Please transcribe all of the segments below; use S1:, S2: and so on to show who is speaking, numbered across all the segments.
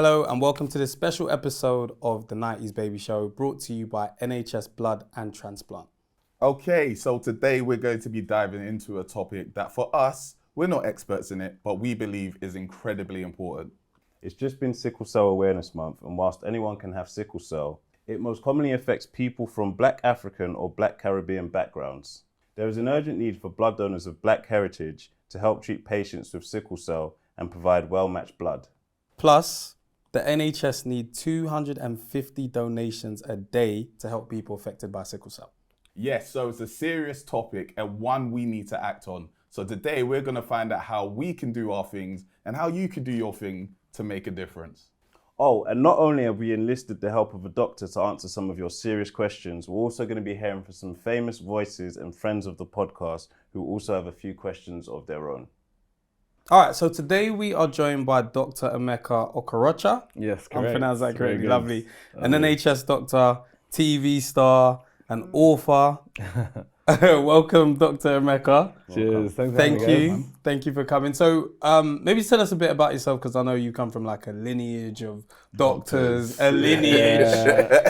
S1: Hello and welcome to this special episode of the 90s Baby Show, brought to you by NHS Blood and Transplant.
S2: Okay, so today we're going to be diving into a topic that for us, we're not experts in it, but we believe is incredibly important.
S3: It's just been Sickle Cell Awareness Month, and whilst anyone can have sickle cell, it most commonly affects people from Black African or Black Caribbean backgrounds. There is an urgent need for blood donors of Black heritage to help treat patients with sickle cell and provide well-matched blood.
S1: Plus, the NHS need 250 donations a day to help people affected by sickle cell.
S2: Yes, so it's a serious topic and one we need to act on. So today we're going to find out how we can do our things and how you can do your thing to make a difference.
S3: Oh, and not only have we enlisted the help of a doctor to answer some of your serious questions, we're also going to be hearing from some famous voices and friends of the podcast who also have a few questions of their own.
S1: All right, so today we are joined by Dr Emeka Okorocha.
S4: Yes, correct.
S1: I'm pronouncing that correctly,
S4: Very good.
S1: lovely. An NHS doctor, TV star, an author. Welcome, Dr Emeka.
S4: Cheers.
S1: Thank you for coming. So maybe tell us a bit about yourself, because I know you come from like a lineage of doctors, a lineage.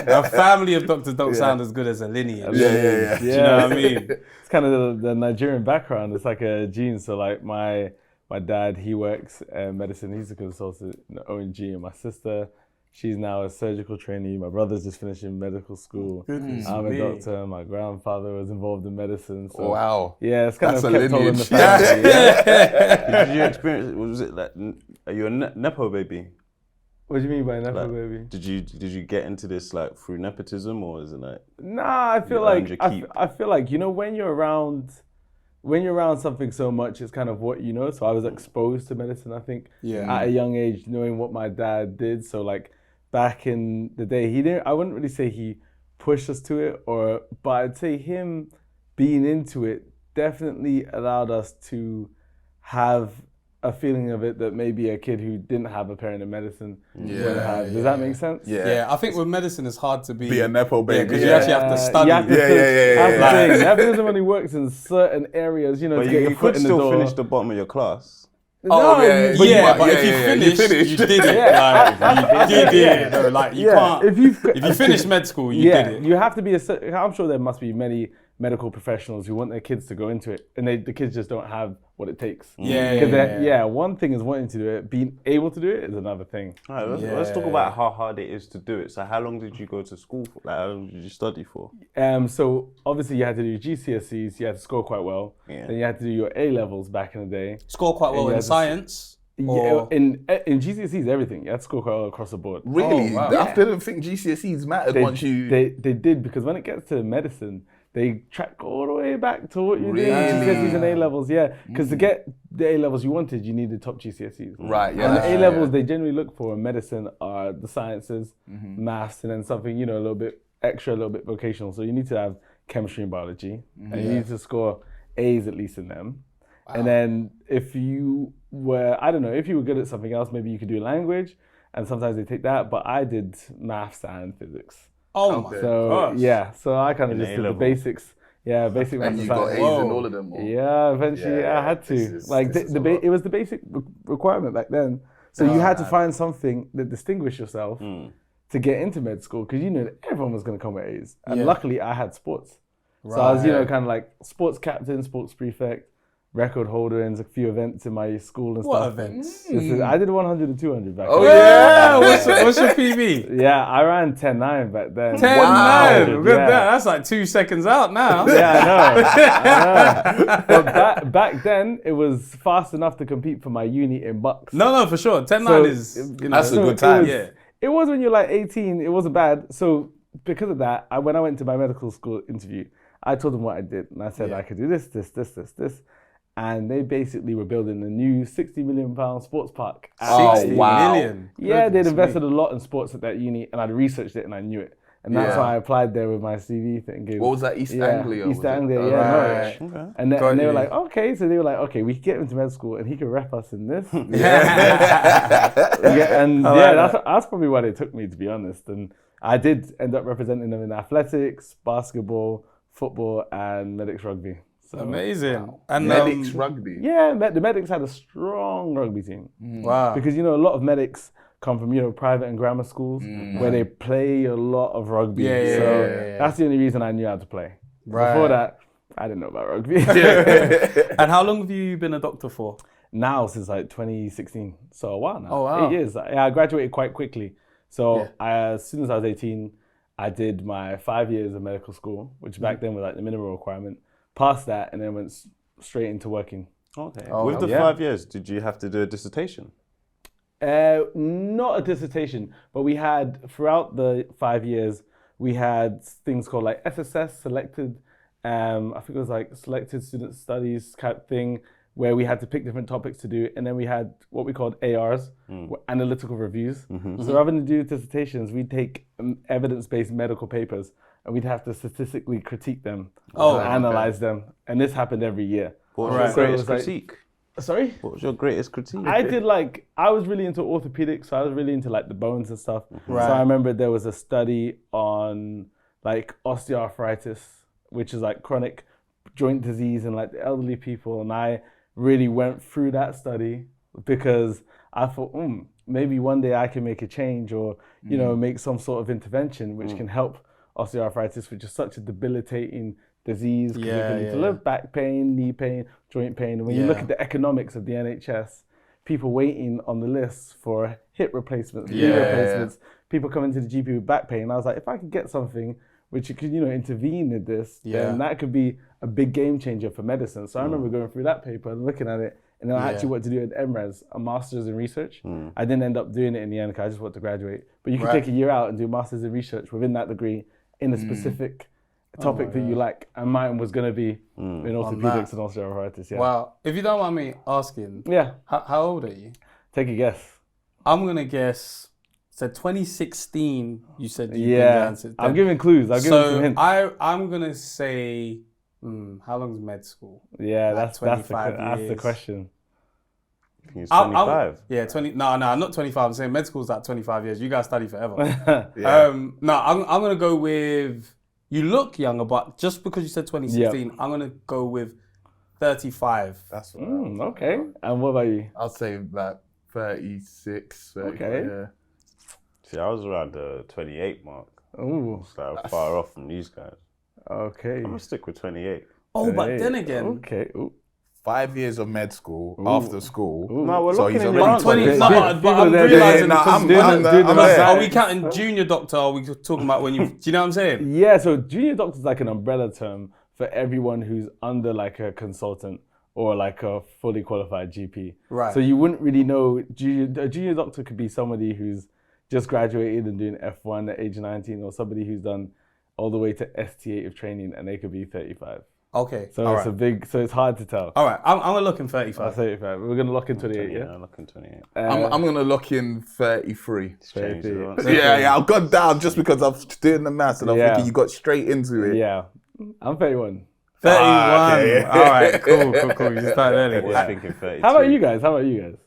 S1: A family of doctors don't sound as good as a lineage.
S2: Yeah.
S1: Do you know what I mean?
S4: It's kind of the Nigerian background. It's like a gene. So like my dad, he works in medicine. He's a consultant in the ONG, and my sister, she's now a surgical trainee. My brother's just finishing medical school.
S1: Goodness
S4: I'm
S1: me.
S4: a doctor. My grandfather was involved in medicine. So
S2: Wow.
S4: yeah, it's kind
S2: That's
S4: of
S2: a
S4: kept all in the
S2: lineage.
S4: family. Yeah.
S3: Did you experience, was it like, are you a Nepo baby?
S4: What do you mean by nepo
S3: Like,
S4: baby?
S3: Did you get into this like through nepotism, or is it like?
S4: Nah, I feel
S3: You
S4: like
S3: earned your keep.
S4: I feel like, you know, when you're around something so much, it's kind of what you know. So I was exposed to medicine, I think, at a young age, knowing what my dad did. So like back in the day, I wouldn't really say he pushed us to it, but I'd say him being into it definitely allowed us to have a feeling of it that maybe a kid who didn't have a parent in medicine would have. Does that make sense?
S1: Yeah, I think with medicine it's hard to be
S2: Be a Nepo baby.
S1: because you actually have to study.
S4: You have to
S2: Yeah.
S4: That's the thing. Nepotism only works in certain areas, you know,
S3: But
S4: to get your
S3: you
S4: foot
S3: could
S4: in the
S3: still
S4: door.
S3: finish the bottom of your class.
S2: Oh, yeah.
S1: But
S2: Yeah,
S1: if you
S2: you
S1: finished, you
S2: finished.
S1: did it. Like, you did it. No, like you can't.
S4: If you
S1: finish med school, you did it.
S4: you have to be I'm sure there must be many medical professionals who want their kids to go into it, and the kids just don't have what it takes. One thing is wanting to do it, being able to do it is another thing.
S3: All right, let's talk about how hard it is to do it. So how long did you go to school for? Like, how long did you study for?
S4: So obviously you had to do GCSEs, you had to score quite well.
S3: Yeah.
S4: Then you had to do your A levels back in the day.
S1: Score quite well
S4: Yeah,
S1: in science.
S4: Yeah, in GCSEs, everything. You had to score quite well across the board.
S2: Really?
S1: Oh, wow.
S2: I didn't think GCSEs mattered once you...
S4: They did, because when it gets to medicine, they track all the way back to what you did in
S2: Really?
S4: GCSEs and A levels. Yeah, because to get the A levels you wanted, you needed top GCSEs.
S2: Right, yeah.
S4: And the A levels they generally look for in medicine are the sciences, maths, and then something, you know, a little bit extra, a little bit vocational. So you need to have chemistry and biology, and you need to score A's at least in them. Wow. And then if you were, I don't know, if you were good at something else, maybe you could do language, and sometimes they take that. But I did maths and physics.
S1: Oh my
S4: So
S1: gosh.
S4: yeah, so I kind of
S3: In
S4: just did the
S3: A-level.
S4: basics. Yeah, basic maths
S2: And
S4: and
S2: you got
S4: science.
S2: A's in all of them? Or?
S4: Yeah, eventually I had to.
S2: this is a
S4: It was the basic requirement back then. So you had to find something that distinguished yourself to get into med school, because you knew that everyone was going to come with A's. And luckily I had sports. So I was, you know, kind of like sports captain, sports prefect, record holder in a few events in my school and
S1: What
S4: stuff.
S1: events?
S4: I did 100 and 200 back
S2: Oh,
S4: then.
S2: yeah.
S1: What's your PB?
S4: Yeah, I ran 10.9 back then.
S1: 10-9.
S4: Wow.
S1: Look at
S4: Yeah.
S1: that. That's like 2 seconds out now.
S4: Yeah, I know. But back then, it was fast enough to compete for my uni in bucks.
S1: No, for sure. 10-9
S4: So,
S1: is, you know,
S2: that's a good time.
S4: It was when you're like 18, it wasn't bad. So because of that, when I went to my medical school interview, I told them what I did. And I said I could do this. And they basically were building a new £60 million sports park.
S2: Oh,
S1: 60
S2: wow.
S1: million.
S4: Yeah, they'd
S1: Goodness
S4: invested
S1: me.
S4: a lot in sports at that uni, and I'd researched it and I knew it. And that's why I applied there with my CV thing.
S2: What was that, East Anglia?
S4: East
S2: was it?
S4: Anglia,
S2: Oh,
S4: yeah,
S2: right.
S4: Norwich.
S3: Okay.
S4: And,
S1: Got
S4: they were
S1: you.
S4: like, okay. So they were like, okay, we can get him to med school and he can rep us in this. And that's probably why they took me, to be honest. And I did end up representing them in athletics, basketball, football, and medics rugby. So,
S1: Amazing. And
S2: Medics rugby.
S4: yeah, the medics had a strong rugby team.
S1: Wow.
S4: Because, you know, a lot of medics come from, private and grammar schools where they play a lot of rugby.
S1: Yeah.
S4: That's the only reason I knew how to play.
S1: Right.
S4: Before that, I didn't know about rugby.
S1: And how long have you been a doctor for?
S4: Now, since like 2016. So a while now.
S1: Oh, wow.
S4: 8 years. I graduated quite quickly. So as soon as I was 18, I did my 5 years of medical school, which back then was like the minimum requirement. Passed that and then went straight into working.
S3: Okay.
S1: Oh,
S3: With the 5 years, did you have to do a dissertation?
S4: Not a dissertation, but we had, throughout the 5 years, we had things called like SSS, selected, I think it was like selected student studies type thing, where we had to pick different topics to do. And then we had what we called ARs, analytical reviews. So rather than do dissertations, we'd take evidence-based medical papers and we'd have to statistically critique them, analyze them. And this happened every year.
S3: What was your greatest
S4: like,
S3: critique?
S4: Sorry?
S3: What was your greatest critique?
S4: I was really into orthopedics, so I was really into like the bones and stuff. Right. So I remember there was a study on like osteoarthritis, which is like chronic joint disease in like the elderly people. And I really went through that study because I thought, maybe one day I can make a change or, make some sort of intervention which can help osteoarthritis, which is such a debilitating disease. You can lead to low back pain, knee pain, joint pain. And when you look at the economics of the NHS, people waiting on the list for hip replacements, knee replacements, people coming to the GP with back pain. And I was like, if I could get something which could, intervene in this, then that could be a big game changer for medicine. So I remember going through that paper and looking at it, and then I actually wanted to do an MRes, a master's in research. I didn't end up doing it in the end because I just wanted to graduate. But you could take a year out and do a master's in research within that degree in a specific topic that you like, and mine was going to be in orthopedics and osteoarthritis.
S1: Wow. If you don't mind me asking, how old are you?
S4: Take a guess.
S1: I'm going to guess, so 2016, you said you've been down since then.
S4: I'm giving clues. I'm giving some hints.
S1: I'm going to say, how long is med school?
S4: Yeah,
S1: like
S4: that's the question.
S3: I think it's 25.
S1: Yeah, 20. No, not 25. I'm saying med school's like 25 years. You guys study forever. I'm going to go with, you look younger, but just because you said 2016, I'm going to go with 35.
S2: That's what
S4: okay. And what about you?
S2: I'll say like 36. 30,
S4: okay.
S2: Yeah.
S3: See, I was around the 28 mark.
S4: Ooh.
S3: So I'm far off from these guys.
S4: Okay.
S3: I'm going to stick with 28.
S1: Oh, but then again.
S4: Okay. Ooh.
S2: 5 years of med school after school.
S3: No, we're looking at
S1: But 20. But I'm realizing are we counting junior doctor? Or are we talking about when you? Do you know what I'm saying?
S4: Yeah. So junior doctor is like an umbrella term for everyone who's under like a consultant or like a fully qualified GP. Right. So you wouldn't really know. A junior doctor could be somebody who's just graduated and doing F1 at age 19, or somebody who's done all the way to ST8 of training, and they could be 35.
S1: Okay.
S4: So it's it's hard to tell.
S1: All right. I'm gonna look in 35.
S4: 35. We're gonna lock in 28. Yeah.
S3: I'm looking 28.
S2: I'm gonna lock in 33.
S3: Yeah,
S2: I've gone down just because I'm doing the maths and I'm thinking you got straight into it.
S4: Yeah. I'm 31.
S1: 31.
S2: Okay.
S1: All right. Cool. You started early.
S3: I was thinking 32.
S4: How about you guys?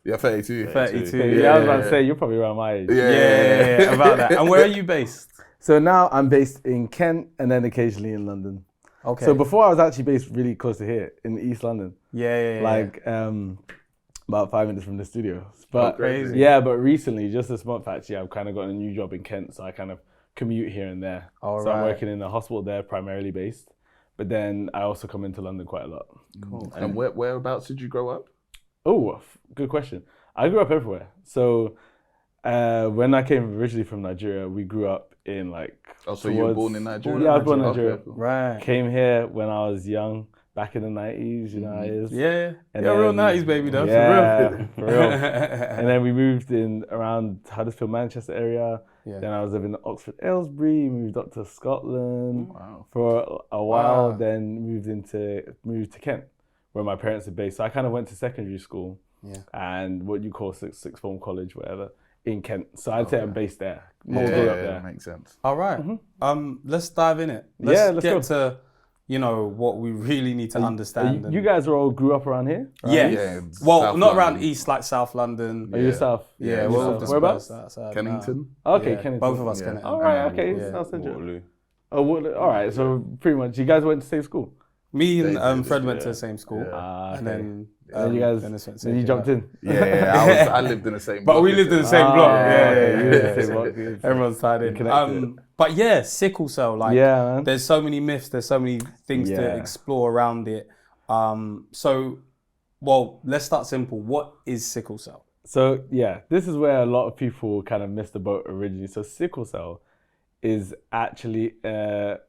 S2: Yeah, 32.
S1: 32.
S4: Yeah, I was about to say you're probably around my age.
S1: Yeah, about that. And where are you based?
S4: So now I'm based in Kent and then occasionally in London.
S1: Okay.
S4: So before I was actually based really close to here in East London.
S1: Yeah.
S4: About 5 minutes from the studio. But
S1: crazy.
S4: Yeah, but recently, just this month actually, I've kind of gotten a new job in Kent, so I kind of commute here and there. I'm working in a hospital there, primarily based. But then I also come into London quite a lot.
S2: Cool. And whereabouts did you grow up?
S4: Oh, good question. I grew up everywhere. So when I came originally from Nigeria, we grew up in like...
S2: Oh, so you were born in Nigeria?
S4: Yeah, I was born in Nigeria.
S2: Okay, cool.
S1: Right.
S4: Came here when I was young, back in the 90s, you know how it is.
S1: Yeah.
S4: And
S1: real 90s baby though,
S4: for real. And then we moved in around Huddersfield, Manchester area. Yeah. Then I was living in Oxford, Aylesbury, moved up to Scotland for a while, then moved to Kent, where my parents are based. So I kind of went to secondary school and what you call sixth form college, whatever, in Kent. So I'd say I'm based there. Up there.
S2: Makes sense.
S1: All right. Let's dive in it. Let's get to what we really need to understand.
S4: You guys all grew up around here?
S1: Yeah. Well, not around East, like South London.
S4: Are you South?
S1: Yeah.
S4: Whereabouts?
S2: Kennington.
S4: Okay, Kennington.
S1: Both of us Kennington.
S4: All right. Okay. South Central. All right. So pretty much, you guys went to the same school.
S1: Me and
S2: They did,
S1: Fred went to the same school,
S2: Yeah.
S1: and then
S4: Then you guys,
S1: this went
S4: then you
S1: Sickle,
S4: jumped in.
S2: Yeah, I lived in the same
S1: But
S2: block
S1: we
S2: as
S1: lived in
S2: him.
S1: the same block.
S4: okay, you lived in the
S1: Yeah.
S4: same block, yeah.
S1: Everyone's tied in.
S4: connected.
S1: But yeah, sickle cell. Like,
S4: Yeah, man.
S1: there's so many myths. There's so many things to
S4: Yeah.
S1: explore around it. Well, let's start simple. What is sickle cell?
S4: So yeah, this is where a lot of people kind of missed the boat originally. So sickle cell is actually an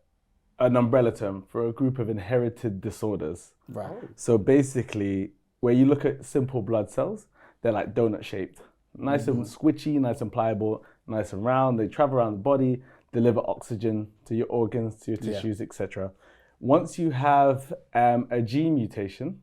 S4: umbrella term for a group of inherited disorders.
S1: Right.
S4: So basically, where you look at simple blood cells, they're like donut shaped, nice and squishy, nice and pliable, nice and round. They travel around the body, deliver oxygen to your organs, to your tissues, etc. Once you have a gene mutation,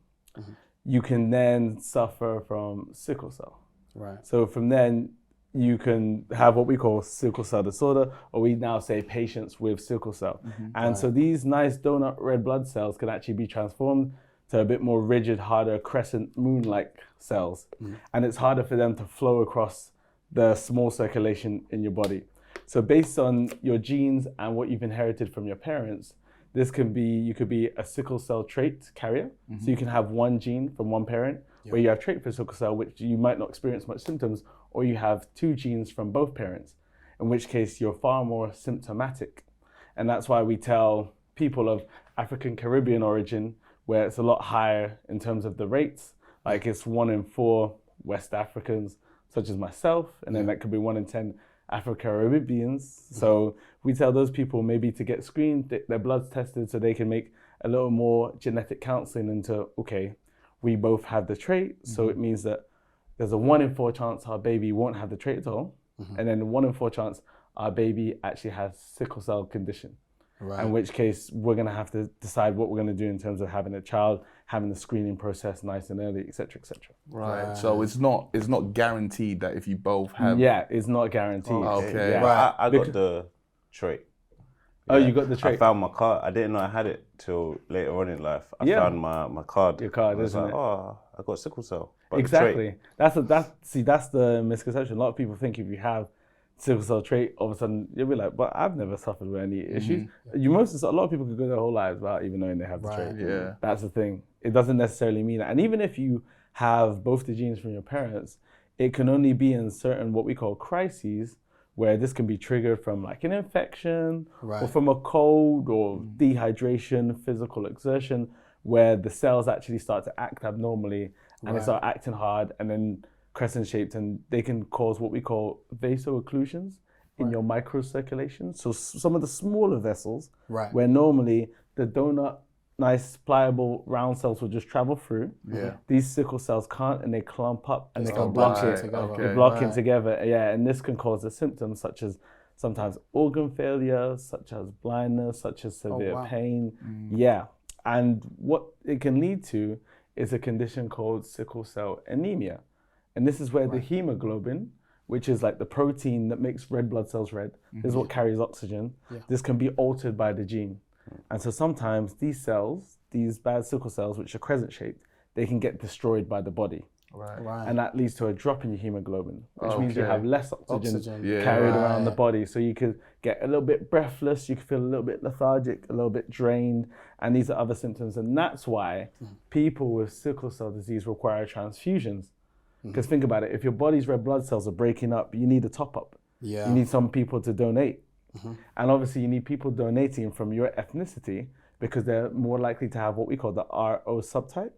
S4: you can then suffer from sickle cell.
S1: Right.
S4: So from then, you can have what we call sickle cell disorder, or we now say patients with sickle cell. And so these nice donut red blood cells can actually be transformed to a bit more rigid, harder crescent moon-like cells. And it's harder for them to flow across the small circulation in your body. So based on your genes and what you've inherited from your parents, this can be, you could be a sickle cell trait carrier. So you can have one gene from one parent where you have trait for sickle cell, which you might not experience much symptoms, or you have two genes from both parents, in which case you're far more symptomatic. And that's why we tell people of African Caribbean origin, where it's a lot higher in terms of the rates, like it's 1 in 4 West Africans, such as myself, and then that could be 1 in 10 Afro-Caribbeans. So we tell those people maybe to get screened, their blood's tested, so they can make a little more genetic counseling into, okay, we both have the trait, so it means that there's a 1 in 4 chance our baby won't have the trait at all, and then 1 in 4 chance our baby actually has sickle cell condition.
S1: Right.
S4: In which case, we're going to have to decide what we're going to do in terms of having a child, having the screening process nice and early, etc., etc.
S2: Right. So it's not guaranteed that if you both have.
S4: Yeah, it's not guaranteed.
S2: Okay.
S4: Yeah.
S1: Right.
S3: I got the trait.
S4: Oh, you got the
S3: I
S4: trait.
S3: found my card. I didn't know I had it till later on in life. I
S4: Yeah.
S3: found my card.
S4: Your card,
S3: I was
S4: isn't
S3: like,
S4: it?
S3: oh, I got sickle cell. But the trait-
S4: Exactly. That's the misconception. A lot of people think if you have sickle cell trait, all of a sudden you'll be like, but I've never suffered with any issues. A lot of people could go their whole lives without even knowing they have the trait.
S2: Yeah.
S4: That's the thing. It doesn't necessarily mean that. And even if you have both the genes from your parents, it can only be in certain what we call crises, where this can be triggered from like an infection or from a cold or dehydration, physical exertion, where the cells actually start to act abnormally and they start acting hard and then crescent shaped, and they can cause what we call vaso-occlusions in your microcirculation. So some of the smaller vessels, where normally the donut, nice, pliable, round cells will just travel through. These sickle cells can't, and they clump up and they can block it. They block it together. Yeah, and this can cause the symptoms such as sometimes organ failure, such as blindness, such as severe pain. Yeah, and what it can lead to is a condition called sickle cell anemia. And this is where the hemoglobin, which is like the protein that makes red blood cells red, this is what carries oxygen. This can be altered by the gene. And so sometimes these cells, these bad sickle cells, which are crescent shaped, they can get destroyed by the body. And that leads to a drop in your hemoglobin, which means you have less oxygen carried around the body. So you could get a little bit breathless, you could feel a little bit lethargic, a little bit drained, and these are other symptoms. And that's why people with sickle cell disease require transfusions. Because think about it, if your body's red blood cells are breaking up, you need a top up. You need some people to donate. And obviously you need people donating from your ethnicity because they're more likely to have what we call the RO subtype.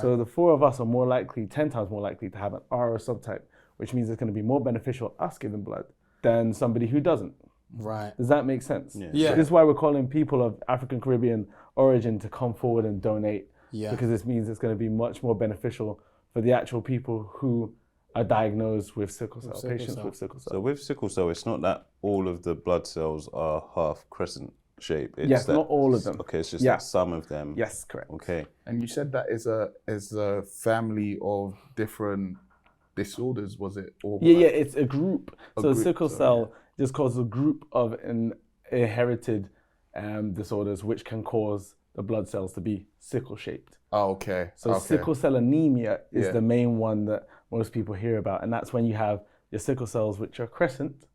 S4: So the 4 of us are more likely, 10 times more likely to have an RO subtype, which means it's going to be more beneficial us giving blood than somebody who doesn't. Does that make sense?
S1: Yeah.
S4: This is why we're calling people of African Caribbean origin to come forward and donate. Because this means it's going to be much more beneficial for the actual people who are diagnosed with sickle cell, patients with sickle cell.
S3: So with sickle cell, it's not that all of the blood cells are half crescent shape. It's
S4: Yes,
S3: that,
S4: not all of them.
S3: Okay, it's just that some of them.
S4: Yes, correct.
S3: Okay.
S2: And you said that is a family of different disorders, was it? Or
S4: Yeah, it's a group. So
S2: group,
S4: sickle cell just causes a group of inherited disorders which can cause the blood cells to be sickle shaped.
S2: Oh, okay.
S4: So sickle cell anemia is the main one that most people hear about. And that's when you have your sickle cells, which are crescent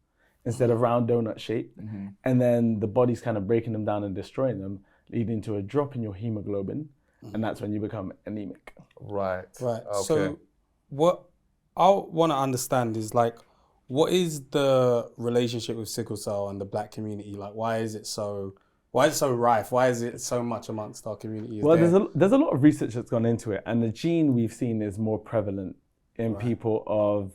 S4: instead of round donut shape. And then the body's kind of breaking them down and destroying them, leading to a drop in your hemoglobin, and that's when you become anemic.
S2: Right.
S1: Right.
S2: Okay.
S1: So what I want to understand is like, what is the relationship with sickle cell and the Black community? Like, why is it so rife? Why is it so much amongst our community?
S4: Well, there's a lot of research that's gone into it, and the gene we've seen is more prevalent in people of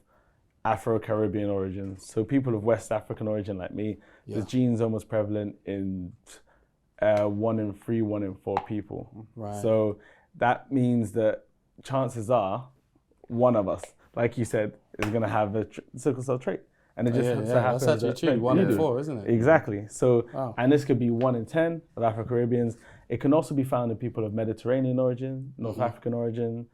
S4: Afro-Caribbean origin. So people of West African origin like me, the gene's almost prevalent in 1 in 3, 1 in 4 people.
S1: Right.
S4: So that means that chances are one of us, like you said, is going to have a sickle cell trait. And it just so happens
S1: that's actually true. 1 in 4, isn't it?
S4: Exactly. So, and this could be 1 in 10 of Afro-Caribbeans. It can also be found in people of Mediterranean origin, North African origin,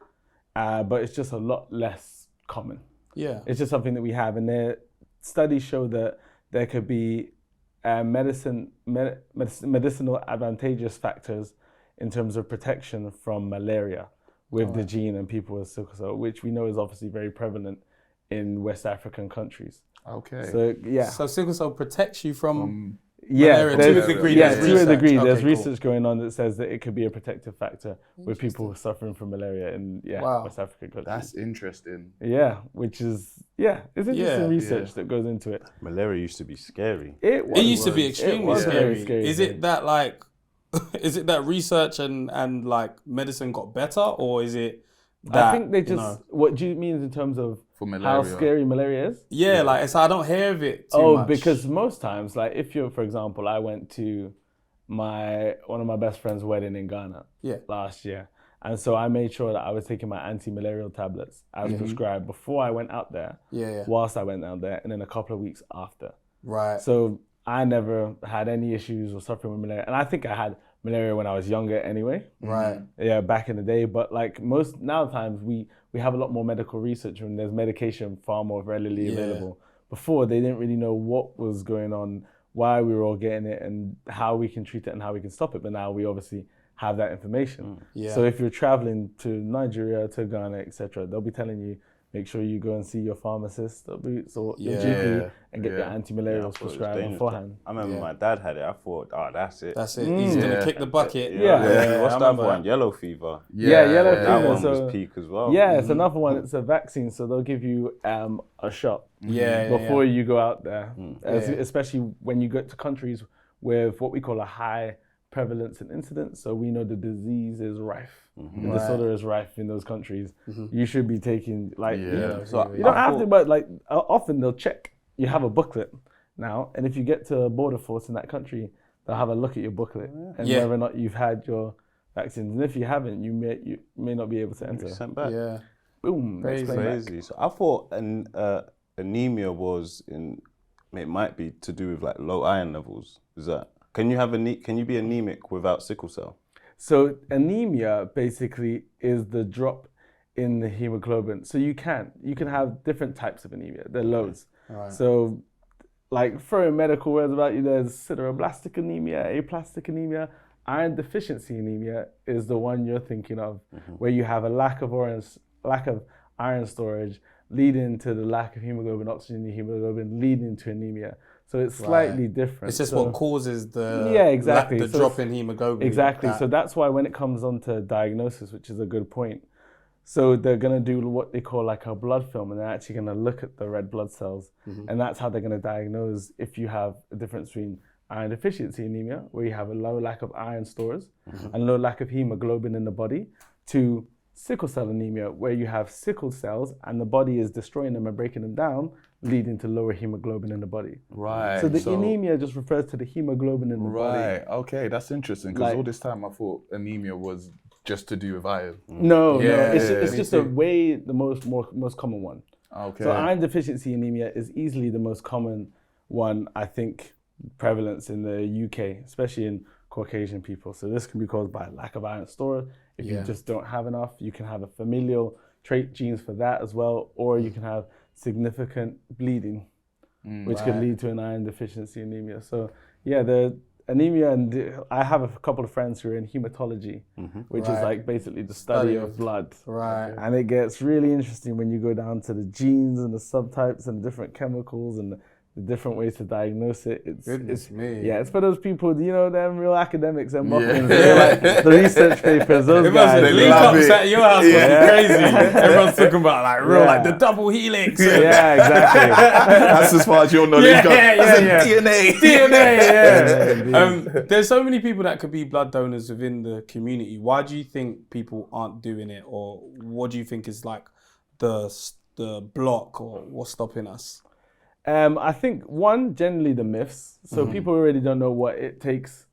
S4: but it's just a lot less common.
S1: Yeah.
S4: It's just something that we have. And the studies show that there could be medicinal advantageous factors in terms of protection from malaria with the gene and people with sickle cell, which we know is obviously very prevalent in West African countries.
S2: Okay.
S4: So
S1: So sickle cell protects you from
S4: malaria
S1: to a degree.
S4: Yeah, to a degree.
S1: Okay,
S4: there's
S1: cool.
S4: research going on that says that it could be a protective factor with people suffering from malaria in West African countries.
S2: That's interesting.
S4: Yeah, which is it's interesting research that goes into it.
S3: Malaria used to be scary.
S1: It used to be extremely
S4: very
S1: scary. Is it that like, is it that research and like medicine got better, or is it that,
S4: I think they just, what do you mean in terms of
S2: For malaria.
S4: how scary malaria is?
S1: Yeah, like so I don't hear of it too much.
S4: Because most times, like if you're, for example, I went to one of my best friend's wedding in Ghana last year. And so I made sure that I was taking my anti-malarial tablets as prescribed before I went out there, whilst I went out there, and then a couple of weeks after.
S1: Right.
S4: So I never had any issues or suffering with malaria. And I think I had malaria when I was younger anyway.
S1: Right.
S4: Yeah, back in the day. But like most nowadays, we have a lot more medical research and there's medication far more readily available. Before, they didn't really know what was going on, why we were all getting it, and how we can treat it and how we can stop it. But now we obviously have that information. So if you're traveling to Nigeria, to Ghana, etc., they'll be telling you, make sure you go and see your pharmacist or your GP and get your anti-malarials prescribed beforehand.
S3: I remember my dad had it. I thought, that's it.
S1: That's it. He's gonna kick the bucket.
S3: What's that one? Yellow fever.
S4: Yellow fever.
S3: That one was peak as well.
S4: Yeah, it's another one. It's a vaccine, so they'll give you a shot before you go out there, especially when you go to countries with what we call a high prevalence and incidence. So we know the disease is rife. The disorder is rife in those countries. You should be taking so you don't have to, but like often they'll check. You have a booklet now, and if you get to a border force in that country, they'll have a look at your booklet and whether or not you've had your vaccines. And if you haven't, you may not be able to enter.
S3: Sent back.
S1: Yeah.
S4: Boom.
S3: Crazy. So I thought anemia was it might be to do with like low iron levels. Is that? Can you be anemic without sickle cell?
S4: So anemia basically is the drop in the hemoglobin. So you can have different types of anemia. There are loads. Right. So like throwing medical words about you, there's sideroblastic anemia, aplastic anemia. Iron deficiency anemia is the one you're thinking of, where you have a lack of iron storage, leading to the lack of hemoglobin, oxygen in the hemoglobin, leading to anemia. So it's slightly different.
S1: It's just what causes the the drop in hemoglobin.
S4: Exactly. So that's why when it comes on to diagnosis, which is a good point, so they're going to do what they call like a blood film, and they're actually going to look at the red blood cells, and that's how they're going to diagnose if you have a difference between iron deficiency anemia, where you have a low lack of iron stores and low lack of hemoglobin in the body, to sickle cell anemia, where you have sickle cells and the body is destroying them and breaking them down, leading to lower hemoglobin in the body.
S2: Right.
S4: So the anemia just refers to the hemoglobin in the body.
S2: Right. Okay, that's interesting, because all this time I thought anemia was just to do with iron.
S4: No, it's just the most common one.
S2: Okay.
S4: So iron deficiency anemia is easily the most common one, I think, prevalence in the UK, especially in Caucasian people. So this can be caused by lack of iron store. If you just don't have enough, you can have a familial trait genes for that as well, or you can have significant bleeding, which could lead to an iron deficiency anemia. So the anemia, and I have a couple of friends who are in hematology, which is like basically the study of blood.
S1: Right.
S4: And it gets really interesting when you go down to the genes and the subtypes and different chemicals and the different ways to diagnose it.
S1: Goodness me.
S4: Yeah, it's for those people, you know, them real academics and muffins. They're like the research papers, those guys.
S1: The link ups at your house must be crazy. Everyone's talking about like real, like the double helix.
S4: Yeah, exactly.
S2: That's as far as your knowledge goes.
S1: Yeah.
S2: DNA.
S1: Yeah. There's so many people that could be blood donors within the community. Why do you think people aren't doing it, or what do you think is like the block, or what's stopping us?
S4: I think one, generally the myths. So people already don't know what it takes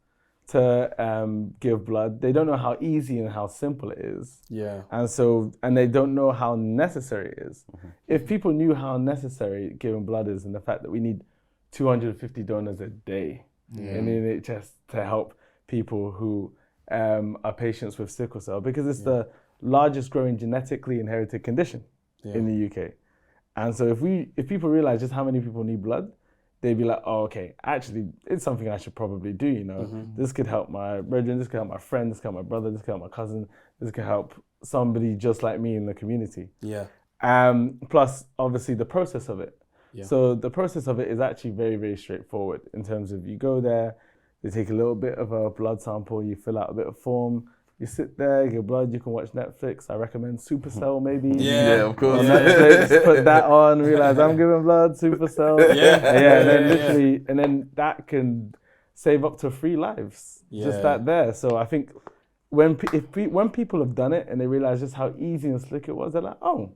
S4: to give blood. They don't know how easy and how simple it is.
S1: Yeah.
S4: And they don't know how necessary it is. If people knew how necessary giving blood is, and the fact that we need 250 donors a day in the NHS to help people who are patients with sickle cell, because it's the largest growing genetically inherited condition in the UK. And so if people realize just how many people need blood, they'd be like, oh, okay, actually, it's something I should probably do, you know. This could help my brethren, this could help my friend, this could help my brother, this could help my cousin, this could help somebody just like me in the community.
S1: Yeah.
S4: Plus, obviously, the process of it.
S1: Yeah.
S4: So the process of it is actually very, very straightforward in terms of you go there, they take a little bit of a blood sample, you fill out a bit of form, you sit there, you get blood, you can watch Netflix. I recommend Supercell maybe.
S2: Yeah, of course.
S4: On Netflix, put that on, realize I'm giving blood, Supercell. And then literally, and then that can save up to 3 lives. Just that there. So I think when people have done it and they realize just how easy and slick it was, they're like, oh,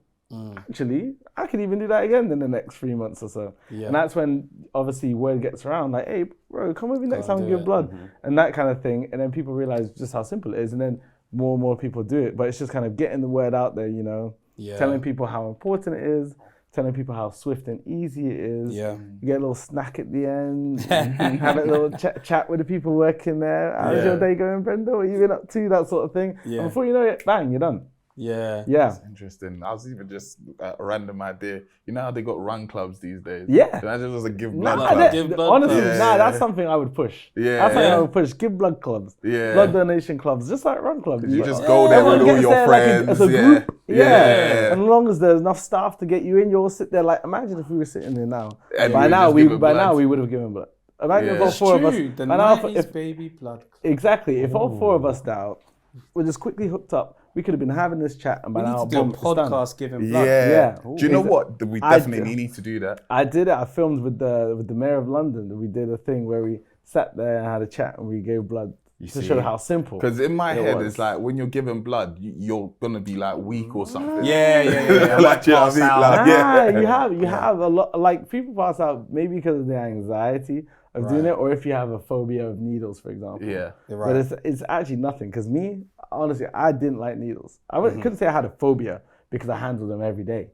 S4: actually, I could even do that again in the next 3 months or so. Yeah. And that's when, obviously, word gets around, like, hey, bro, come with me next time and give blood. And that kind of thing. And then people realize just how simple it is. And then more and more people do it. But it's just kind of getting the word out there, you know, telling people how important it is, telling people how swift and easy it is.
S1: Yeah.
S4: You get a little snack at the end, have a little chat with the people working there. How's your day going, Brenda? What have you been up to? That sort of thing. Yeah. And before you know it, bang, you're done.
S1: Yeah.
S2: That's interesting. I was even just a random idea. You know how they got run clubs these days?
S4: Yeah.
S2: Imagine it was a give blood club.
S4: Honestly, that's something I would push. That's something I would push. Give blood clubs. Blood donation clubs, just like run clubs.
S2: You just go there with all your friends.
S4: As a group. And as long as there's enough staff to get you in, you'll sit there like, imagine if we were sitting there now. And by now we would have given blood. Imagine if all 4 of us.
S1: The 90s baby blood.
S4: Exactly. If all 4 of us now were just quickly hooked up, we could have been having this chat, and by now,
S1: do a podcast giving blood.
S2: Do you know what? We definitely need to do that.
S4: I did it. I filmed with the Mayor of London. We did a thing where we sat there and had a chat, and we gave blood to show how simple.
S2: Because in my head, it's like when you're giving blood, you're gonna be like weak or something.
S1: Yeah.
S2: Like, you know what I mean? Like,
S4: you have a lot. Like people pass out maybe because of the anxiety of doing it, or if you have a phobia of needles, for example.
S2: Yeah,
S4: but it's actually nothing. Because me, honestly, I didn't like needles. I couldn't say I had a phobia because I handled them every day.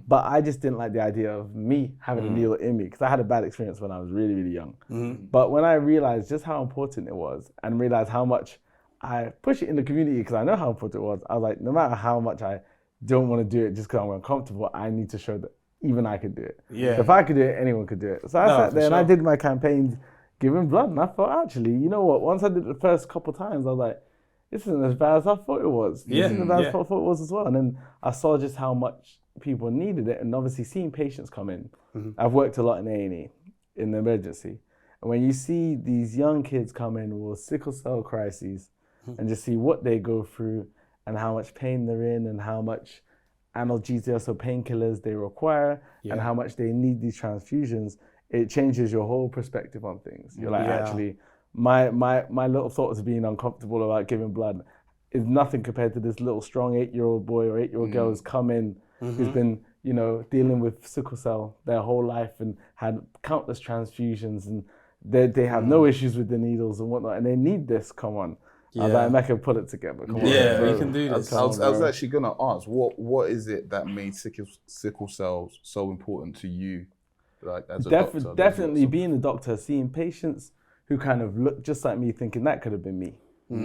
S4: But I just didn't like the idea of me having a needle in me because I had a bad experience when I was really, really young. But when I realized just how important it was and realized how much I push it in the community because I know how important it was, I was like, no matter how much I don't want to do it just because I'm uncomfortable, I need to show that even I could do it. Yeah. If I could do it, anyone could do it. So I sat there and I did my campaigns giving blood, and I thought, actually, you know what? Once I did it the first couple times, I was like, this isn't as bad as I thought it was. This isn't as bad as I thought it was as well. And then I saw just how much people needed it, and obviously seeing patients come in. I've worked a lot in A&E, in the emergency. And when you see these young kids come in with sickle cell crises and just see what they go through and how much pain they're in and how much analgesia, so painkillers they require, and how much they need these transfusions, it changes your whole perspective on things. You're like, actually, my little thoughts of being uncomfortable about giving blood is nothing compared to this little strong 8-year-old boy or 8-year-old girl who's come in, who's been, you know, dealing with sickle cell their whole life and had countless transfusions, and they have no issues with the needles and whatnot, and they need this. Come on. I was like, Emeka, put it together. Come on,
S1: we can do this.
S2: I was actually going to ask, what is it that made sickle cells so important to you? Like, as a doctor?
S4: Definitely being a doctor, seeing patients who kind of look just like me, thinking that could have been me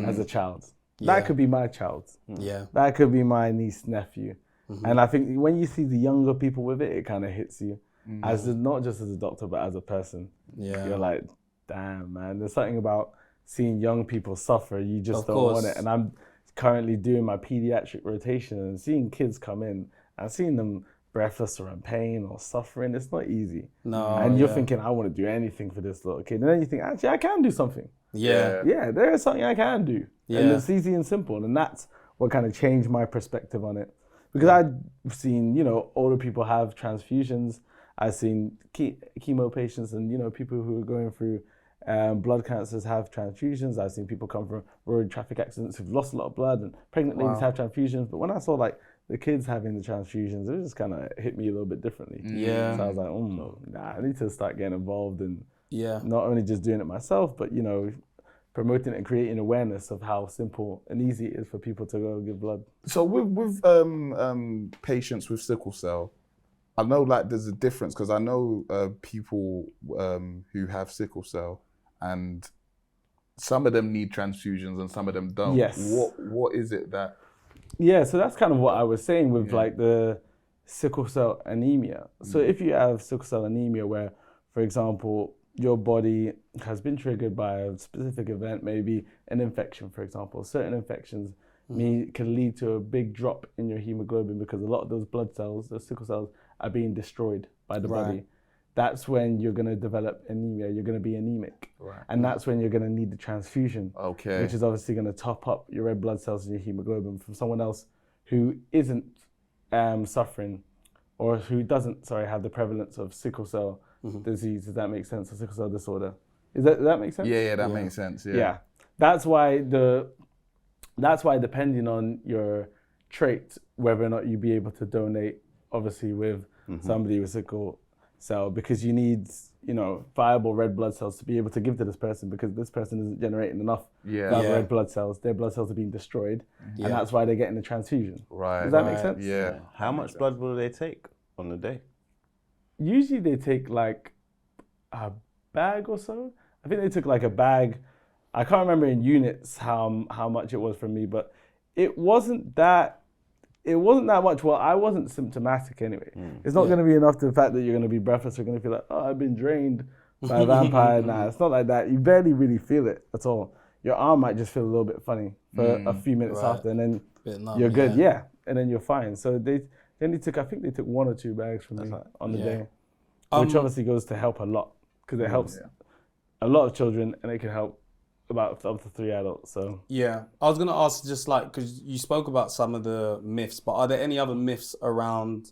S4: as a child. That could be my child. That could be my niece, nephew. And I think when you see the younger people with it, it kind of hits you, as not just as a doctor, but as a person. You're like, damn, man, there's something about seeing young people suffer, you just don't want it. And I'm currently doing my pediatric rotation and seeing kids come in and seeing them breathless or in pain or suffering. It's not easy.
S1: No.
S4: And you're thinking, I want to do anything for this little kid. And then you think, actually, I can do something.
S1: Yeah.
S4: Yeah, there is something I can do.
S1: Yeah.
S4: And it's easy and simple. And that's what kind of changed my perspective on it. Because I've seen, older people have transfusions. I've seen chemo patients and, people who are going through blood cancers have transfusions. I've seen people come from road traffic accidents who've lost a lot of blood, and pregnant ladies have transfusions. But when I saw the kids having the transfusions, it just kind of hit me a little bit differently.
S1: Yeah.
S4: So I was like, I need to start getting involved and not only just doing it myself, but, promoting and creating awareness of how simple and easy it is for people to go give blood.
S2: So with patients with sickle cell, I know there's a difference because I know people who have sickle cell, and some of them need transfusions and some of them don't.
S4: Yes.
S2: What is it that?
S4: Yeah, so that's kind of what I was saying with the sickle cell anemia. So if you have sickle cell anemia where, for example, your body has been triggered by a specific event, maybe an infection, for example. Certain infections can lead to a big drop in your hemoglobin because a lot of those blood cells, those sickle cells, are being destroyed by the body. That's when you're going to develop anemia. You're going to be anemic. Right. And that's when you're going to need the transfusion, which is obviously going to top up your red blood cells and your hemoglobin from someone else who isn't suffering or who doesn't, have the prevalence of sickle cell disease. Does that make sense? Or sickle cell disorder. Does that make sense?
S2: Yeah, that makes sense.
S4: Yeah. That's why depending on your trait, whether or not you be able to donate, obviously with somebody with sickle cell, because you need, viable red blood cells to be able to give to this person, because this person isn't generating enough viable red blood cells. Their blood cells are being destroyed, and that's why they're getting the transfusion.
S2: Right.
S4: Does that make sense?
S2: Yeah.
S3: How much blood will they take on the day?
S4: Usually they take a bag or so. I think they took a bag. I can't remember in units how much it was for me, but it wasn't that much. Well, I wasn't symptomatic anyway. It's not going to be enough to the fact that you're going to be breathless. You're going to feel like, oh, I've been drained by a vampire. Nah, it's not like that. You barely really feel it at all. Your arm might just feel a little bit funny for a few minutes after, and then you're good. Yeah, and then you're fine. So I think they took 1 or 2 bags from me on the day, which obviously goes to help a lot because it helps a lot of children, and it can help about up to 3 adults. So
S1: I was gonna ask just because you spoke about some of the myths, but are there any other myths around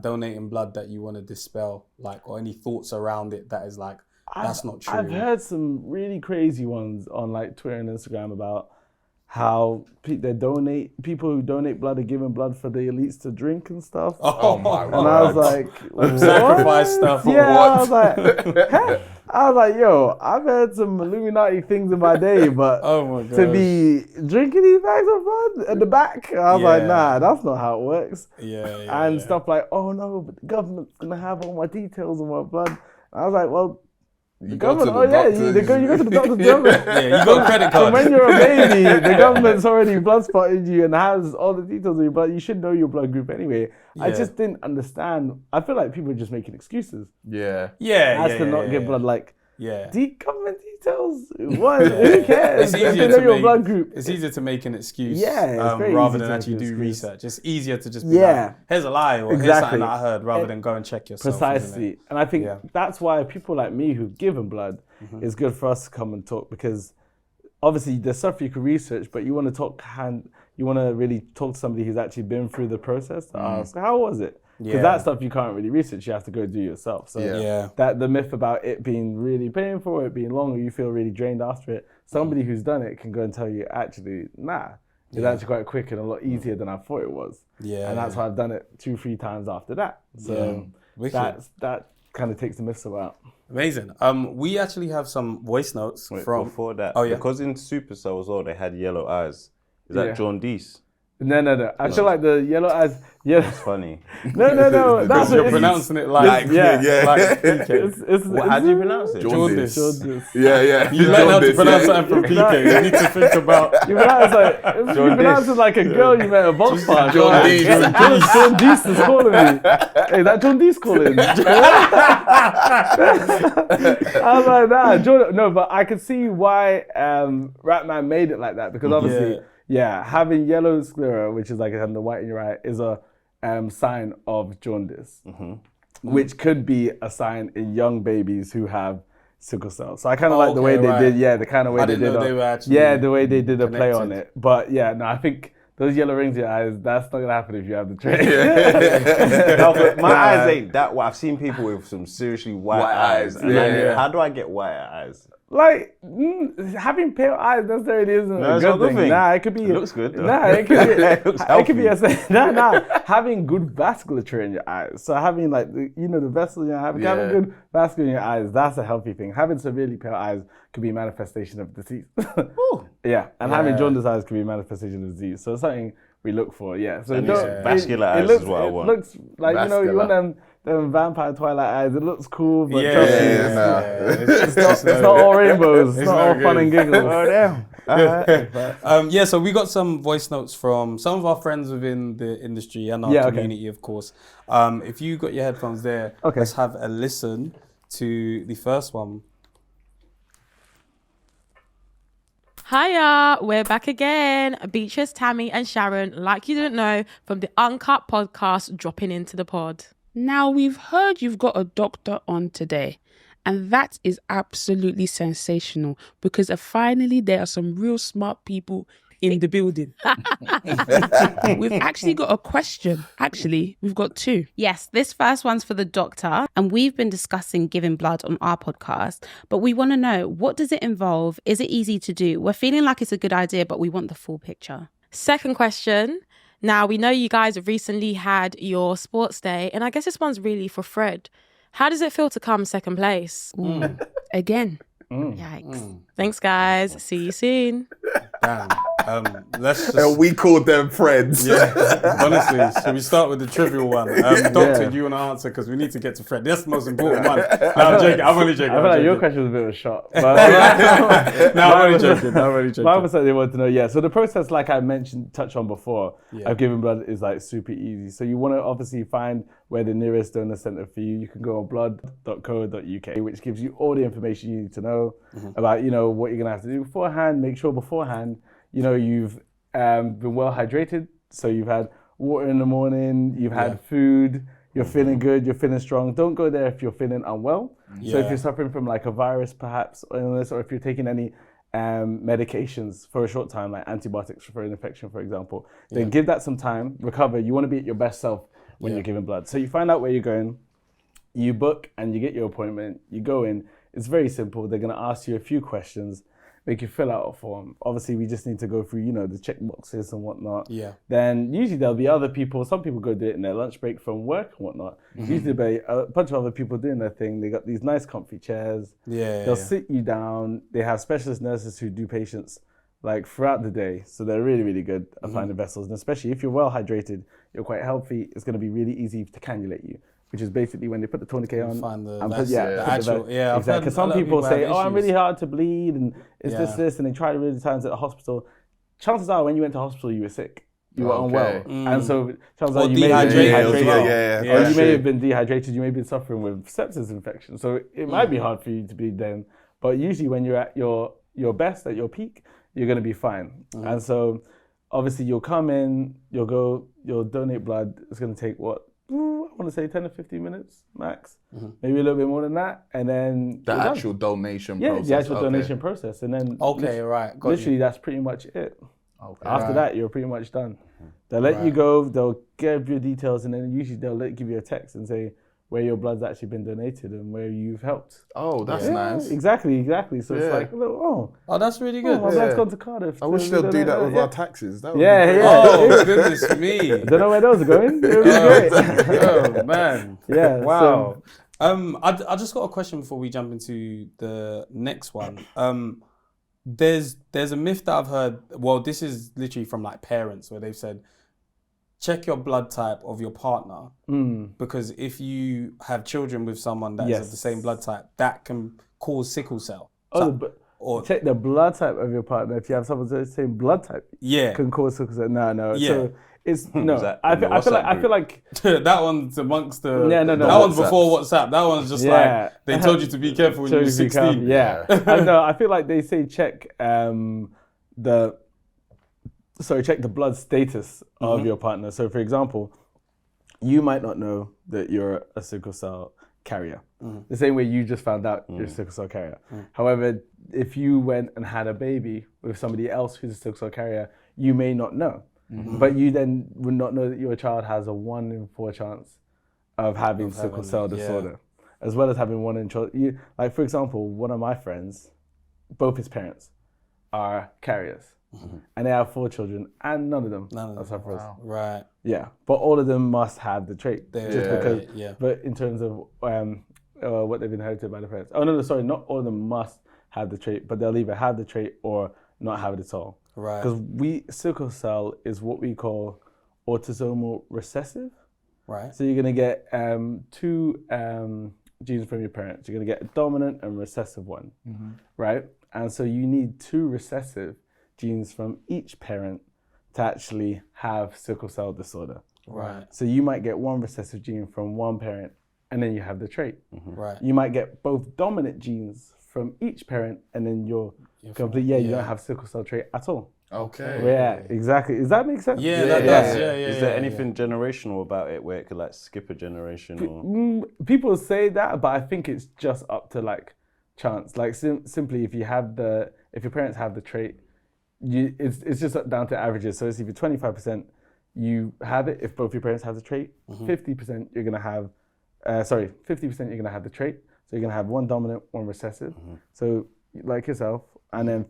S1: donating blood that you want to dispel, or any thoughts around it that is that's not true?
S4: I've heard some really crazy ones on Twitter and Instagram about how people who donate blood are giving blood for the elites to drink and stuff.
S2: Oh my
S4: God. And I was like,
S1: sacrifice stuff.
S4: Yeah, what? I was like, yo, I've had some Illuminati things in my day, but to be drinking these bags of blood at the back, I was like, nah, that's not how it works. And stuff like, oh no, but the government's gonna have all my details on my blood. And I was like, well, the government, you go to the doctor's government.
S1: You got a credit card.
S4: So when you're a baby, the government's already blood spotted you and has all the details of your blood. You should know your blood group anyway. I just didn't understand. I feel like people are just making excuses. Not get blood. Government details? What? Who cares?
S1: It's easier to your blood group. It's easier to make an excuse rather than actually do research. It's easier to just be here's a lie or here's something that I heard rather than go and check yourself.
S4: Precisely. And I think that's why people like me who've given blood, it's good for us to come and talk, because obviously there's stuff you can research, but you want to really talk to somebody who's actually been through the process to ask, how was it? Because that stuff you can't really research, you have to go do yourself. So that the myth about it being really painful, it being long, or you feel really drained after it, somebody who's done it can go and tell you, actually, it's actually quite quick and a lot easier than I thought it was. And that's why I've done it 2-3 times after that. So that kind of takes the myths out.
S1: Amazing. We actually have some voice notes from...
S3: Before that,
S1: oh, yeah.
S3: Because in Supercell as well, they had yellow eyes. Is that jaundice?
S4: No. I feel like the yellow eyes. Yeah,
S3: it's funny.
S4: No. That's
S1: you're pronouncing it like
S3: how do you pronounce it?
S2: Jaundice.
S1: Yeah. You learn how to pronounce something from PK. You need to think about.
S4: You pronounce it like a girl you met at a box park. Jaundice is calling me. Hey, that Jaundice calling. I was like, no, but I could see why Ratman made it like that, because obviously. Yeah, having yellow sclera, which is having the white in your eye, is a sign of jaundice, which could be a sign in young babies who have sickle cell. So I kind of like the way they did, the kind of way
S1: I
S4: they
S1: didn't
S4: did,
S1: know they were actually
S4: the way they did a play on
S1: connected.
S4: it. But yeah, no, I think those yellow rings in your eyes, that's not gonna happen if you have the trait.
S3: No, but my eyes ain't that white. I've seen people with some seriously white eyes. And how do I get white eyes?
S4: Like having pale eyes necessarily isn't
S3: No,
S4: a
S3: it's not
S4: good
S3: a good
S4: thing.
S3: thing.
S4: Nah, it could be.
S3: It looks good, though.
S4: Nah, it could be.
S3: It looks
S4: it could be having good vasculature in your eyes. So having like the vessel in your eye, having good vasculature in your eyes, that's a healthy thing. Having severely pale eyes could be a manifestation of disease. And having jaundice eyes could be a manifestation of disease. So it's something we look for. Yeah. So
S3: vascular eyes is what I want.
S4: It looks like you want them vampire Twilight eyes. It looks cool, but trust me, it's not all rainbows. It's not all fun and giggles.
S3: Oh damn.
S1: So we got some voice notes from some of our friends within the industry and our community, of course. If you got your headphones there, let's have a listen to the first one.
S5: Hiya, we're back again. Beatrice, Tammy and Sharon, like you didn't know, from the Uncut podcast, dropping into the pod.
S6: Now, we've heard you've got a doctor on today, and that is absolutely sensational because finally there are some real smart people in the building. We've actually got a question. Actually, we've got two.
S7: Yes, this first one's for the doctor, and we've been discussing giving blood on our podcast, but we want to know, what does it involve? Is it easy to do? We're feeling like it's a good idea, but we want the full picture.
S5: Second question. Now, we know you guys have recently had your sports day, and I guess this one's really for Fred. How does it feel to come second place?
S6: Again.
S5: Yikes. Thanks, guys. See you soon.
S1: Damn. Let's just...
S2: And we called them friends.
S1: Yeah, honestly, should we start with the trivial one? Doctor, do you want to answer? Because we need to get to Fred. That's the most important one. No, I'm joking. I'm only joking.
S4: I feel like your question was a bit of a shot.
S1: No, I'm only joking.
S4: My understanding, they want to know, So the process, like I touched on before, of giving blood is like super easy. So you want to obviously find where the nearest donor center for you. You can go on blood.co.uk, which gives you all the information you need to know about, what you're going to have to do beforehand. Make sure beforehand, you've been well hydrated. So you've had water in the morning, you've had food, you're feeling good, you're feeling strong. Don't go there if you're feeling unwell. So if you're suffering from like a virus, perhaps, or illness, or if you're taking any medications for a short time, like antibiotics for an infection, for example, then give that some time, recover. You want to be at your best self when you're giving blood. So you find out where you're going, you book and you get your appointment, you go in. It's very simple. They're going to ask you a few questions, make you fill out a form. Obviously, we just need to go through, the check boxes and whatnot. Yeah. Then usually there'll be other people. Some people go do it in their lunch break from work and whatnot. Usually there'll be a bunch of other people doing their thing. They got these nice comfy chairs. They'll sit you down. They have specialist nurses who do patients like throughout the day. So they're really, really good at finding vessels. And especially if you're well hydrated, you're quite healthy, it's going to be really easy to cannulate you, which is basically when they put the tourniquet on.
S1: Find the
S4: actual. Exactly. Because some people say, I'm really hard to bleed and it's this, and they try really times at the hospital. Chances are when you went to hospital, you were sick. You were unwell. And so chances are you may have been dehydrated. Or you may have been dehydrated, you may have been suffering with sepsis infection. So it might be hard for you to bleed then. But usually when you're at your best, at your peak, you're going to be fine. And so obviously you'll come in, you'll donate blood. It's going to take I want to say 10 to 15 minutes max, maybe a little bit more than that. And then
S2: the actual donation process.
S4: Yeah, the actual donation process. And then literally that's pretty much it. After that, you're pretty much done. They'll let you go, they'll give you details, and then usually they'll give you a text and say where your blood's actually been donated and where you've helped.
S2: Oh, that's nice.
S4: Exactly. So it's like,
S1: oh, that's really good.
S4: My blood's gone to Cardiff.
S2: I wish they'd do that with our taxes. That would
S1: Oh, goodness me.
S4: Don't know where those are going. It would be great.
S1: Oh, man.
S4: Yeah.
S1: Wow. I just got a question before we jump into the next one. There's a myth that I've heard. Well, this is literally from like parents where they've said, check your blood type of your partner because if you have children with someone that is of the same blood type, that can cause sickle cell.
S4: Or check the blood type of your partner. If you have someone with the same blood type, can cause sickle cell. No. Yeah. So it's I feel like
S1: that one's amongst the.
S4: No.
S1: That one's before WhatsApp. That one's just like they told you to be careful when you were 16.
S4: Yeah. I feel like they say check check the blood status of your partner. So for example, you might not know that you're a sickle cell carrier. The same way you just found out you're a sickle cell carrier. However, if you went and had a baby with somebody else who's a sickle cell carrier, you may not know. But you then would not know that your child has a 1 in 4 chance of having sickle cell disorder, as well as having 1 in like, for example, one of my friends, both his parents are carriers. And they have 4 children, and none of them are sufferers.
S1: Wow. Right.
S4: Yeah, but all of them must have the trait.
S1: Because,
S4: but in terms of what they've inherited by the parents. Oh, no, sorry, not all of them must have the trait, but they'll either have the trait or not have it at all.
S1: Right.
S4: Because sickle cell is what we call autosomal recessive.
S1: Right.
S4: So you're going to get 2 genes from your parents. You're going to get a dominant and recessive one, right? And so you need 2 recessive genes from each parent to actually have sickle cell disorder.
S1: Right.
S4: So you might get 1 recessive gene from one parent, and then you have the trait.
S1: Right.
S4: You might get both dominant genes from each parent, and then you're complete. You don't have sickle cell trait at all.
S2: Okay.
S4: Yeah, exactly. Does that make sense?
S1: Yeah, that does. Yeah.
S3: Is there anything generational about it where it could like skip a generation? Or?
S4: People say that, but I think it's just up to like chance. Like simply, if your parents have the trait, it's just down to averages. So it's either 25% you have it if both your parents have the trait, 50% you're gonna have, 50% you're gonna have the trait. So you're gonna have 1 dominant, 1 recessive. So like yourself, and then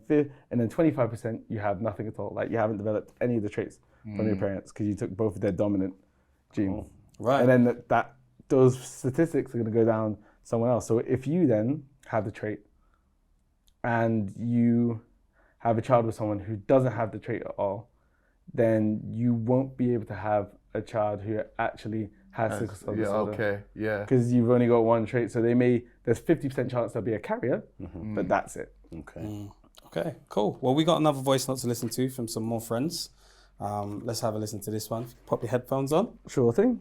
S4: 25% you have nothing at all. Like you haven't developed any of the traits from your parents because you took both of their dominant genes.
S1: Right.
S4: And then those statistics are gonna go down somewhere else. So if you then have the trait and you have a child with someone who doesn't have the trait at all, then you won't be able to have a child who actually has sickle cell disorder. Because you've only got 1 trait, so there's 50% chance they'll be a carrier, but that's it.
S1: Okay, cool. Well, we got another voice note to listen to from some more friends. Let's have a listen to this one. Pop your headphones on.
S4: Sure thing.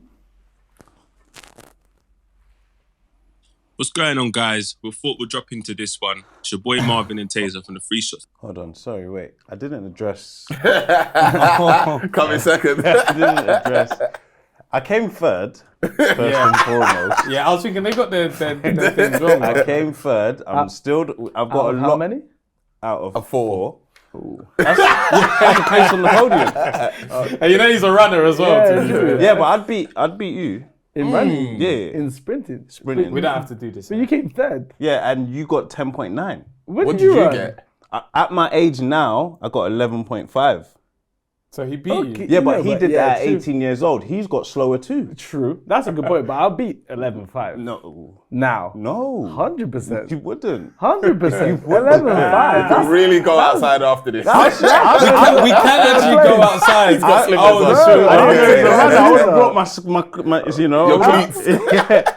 S8: What's going on, guys? We thought we'd drop into this one. It's your boy Marvin and Taser from the Free Shots.
S3: Hold on, sorry, wait. I didn't address.
S2: Coming second.
S3: I didn't address. I came third, first and foremost.
S1: Yeah, I was thinking they got their things wrong.
S3: I came third. I've got a lot.
S4: How many?
S3: Out of
S2: 4.
S3: That's a place on the podium.
S1: And you know he's a runner as well.
S3: Yeah, but I'd beat you.
S4: In running?
S3: Yeah.
S4: In sprinting?
S1: We don't have to do this.
S4: But you came third.
S3: Yeah, and you got 10.9.
S4: What
S2: What
S4: did you run?
S2: get?
S3: At my age now, I got 11.5.
S1: So he beat you.
S3: Yeah, but he did that at
S4: true.
S3: 18 years old. He's got slower too.
S4: True. That's a good point, but I'll beat 11.5.
S3: No.
S4: Now.
S3: No.
S4: 100%.
S3: You wouldn't.
S4: 100%. 11.5.
S2: Really go outside after this.
S1: We can actually go outside.
S2: He's got slippers
S1: Oh,
S2: on.
S1: that's true.
S3: I would have brought my you know.
S2: Your cleats.